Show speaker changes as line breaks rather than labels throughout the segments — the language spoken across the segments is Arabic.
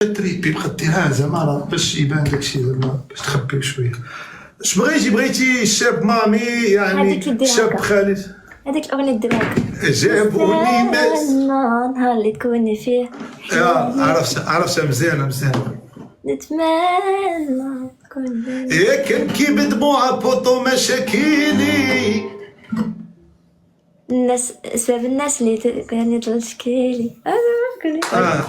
تريبي بقى ديرها زعما باش يبان داكشي زعما باش تخبيو شويه. اش بغيتي الشاب مامي يعني شاب خالد
هذيك الاغنيه ديالك
جابوني ماس
النهار اللي تكوني فيه
عرفتها مزيانه
نتمنى تكون
يا كنبكي بدموع بوطو مشاكيلي
الناس سبب الناس اللي كانت تشكيلي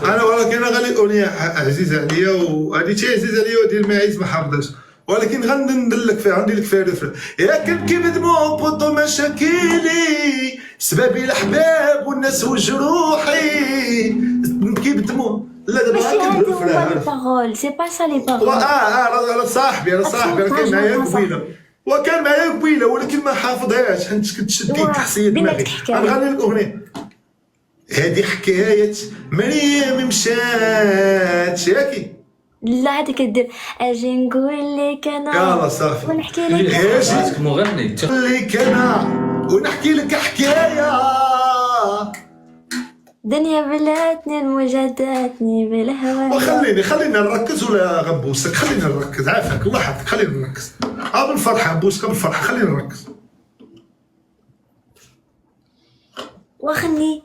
انا ولكن غادي اغنيه عزيزه عليا وهذه تي عزيزه عليا وديال الماعز ما حافظهاش ولكن غندير لك فيها عندي لك فيها رفله. يا كنبكي بدموع بوطو مشاكيلي سبابي الاحباب والناس وجروحي نبكي بدموع. لا دابا
هادو هما لي بارول سي با سا لي بارول.
انا صاحبي راه كان معايا قبيله ولكن ما حافظهاش حيت كنت شديت تحسيه دماغي. غنغني لك اغنيه هادي حكايه مريم مشات ياكي
لا هادي كدير اجي نقول لك انا
يلا صافي
ونحكي لك
جيتك مغني
لك انا ونحكي لك حكايه
دنيا بلاتني المجاداتني بالهوى.
خلينا نركز ولا غنبوسك؟ خلينا نركز عافاك الله يحفظك خلينا نركز بالفرحه نبوسك بالفرحه خلينا نركز.
وخني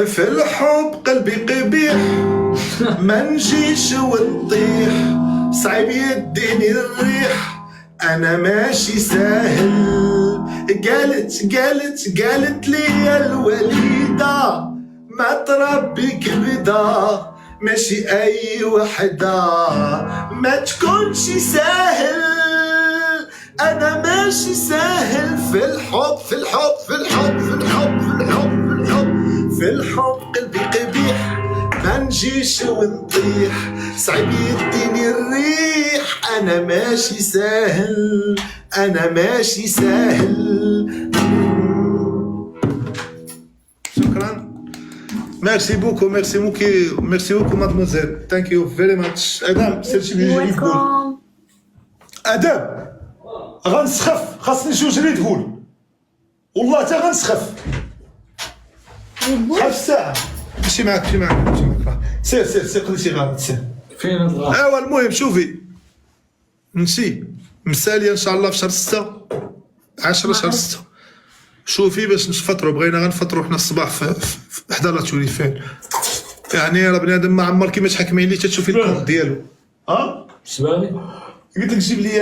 في الحب قلبي قبيح ما نجيش ونطيح صعيب يديني الريح انا ماشي ساهل. قالت لي الوليدة ما تربي كبدة ماشي اي وحدة ما تكونش ساهل. انا ماشي ساهل في الحب قلبي قبيح ما نجيش ونطيح صعيب يديني الريح انا ماشي ساهل. شكرا ميرسي بوكو مادموزيل ثانك يو فيري ماتش. ادم سيرتي لي تقول ادم غنسخف خاصني شي وجه اللي تقول والله حتى غنسخف خاف الساعه ماشي معاك سير قضيتي غلط سير
فين الغلط؟
ايوا المهم شوفي نسي مساليه ان شاء الله في شهر 10 شهر 6 شوفي باش نفطروا بغينا غنفطروا حنا الصباح في حدا توليفان يعني راه بنادم ما عمر كيما تحكمي لي تتشوفي الكونت ديالو
شبابي
قلت لك جيب لي